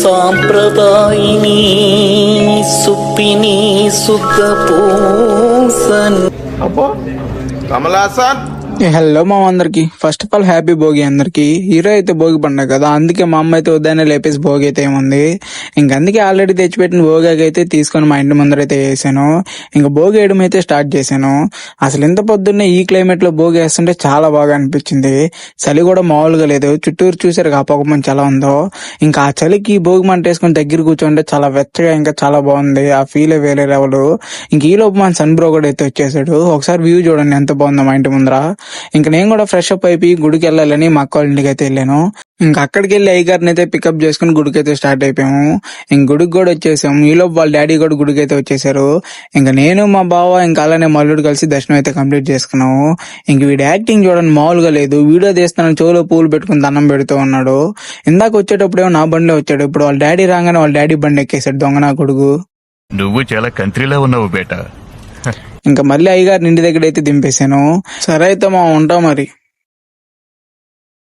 సాంప్రదాయిని సుప్పిని సుఖ పూసన్. అబ్బో కమలాసన్. హలో మా అందరికి, first of all happy Bhogi అందరికి. హీరో అయితే భోగి పండుగ కదా, అందుకే మా అమ్మ అయితే ఉదయాన్నే లేపేసి భోగి అయితే ఏముంది. అందుకే ఆల్రెడీ తెచ్చిపెట్టిన భోగి అయితే తీసుకొని మా ఇంటి ముందర అయితే వేసాను. భోగి వేయడం అయితే స్టార్ట్ చేశాను. అసలు ఇంత పొద్దున్నే ఈ క్లైమేట్ లో భోగి వేస్తుంటే చాలా బాగా అనిపించింది. చలి కూడా మామూలుగా లేదు. చుట్టూరు చూసారు ఆ పొగ మంచి ఎలా ఉందో. ఆ చలికి భోగి మంట వేసుకొని దగ్గర కూర్చోంటే చాలా వెచ్చగా ఇంకా చాలా బాగుంది. ఆ ఫీల్ వేరే లెవెల్. ఈ లోపు మన సన్ బ్రో కూడా అయితే వచ్చేసాడు. ఒకసారి వ్యూ చూడండి ఎంత బాగుందో మా ఇంటి ముందర. నేను కూడా ఫ్రెష్ అప్ అయిపోయి గుడికి వెళ్ళాలని మా అక్క వాళ్ళ ఇంటికి అయితే వెళ్ళాను. అక్కడికి వెళ్ళి అయ్యగారిని అయితే పికప్ చేసుకుని గుడికి అయితే స్టార్ట్ అయిపోయాము. గుడికి కూడా వచ్చేసాము. ఈలోపు వాళ్ళ డాడీ కూడా గుడికి అయితే వచ్చేసారు. నేను మా బావ అలానే మల్లుడు కలిసి దర్శనం అయితే కంప్లీట్ చేసుకున్నాము. వీడి యాక్టింగ్ చూడండి మామూలుగా లేదు. వీడియో తీస్తానని చెవులో పూలు పెట్టుకుని దండం పెడుతూ ఉన్నాడు. ఇందాక వచ్చేటప్పుడు ఏమో నా బండిలో వచ్చాడు. ఇప్పుడు వాళ్ళ డాడీ రాగానే వాళ్ళ డాడీ బండి ఎక్కేసాడు దొంగ నా కొడుకు. నువ్వు చాలా కంట్రీలో ఉన్నావు బేటా. మళ్ళీ అయ్యగారిని ఇంటి దగ్గర అయితే దింపేశాను. సరే అయితే మా ఉంటాం మరి.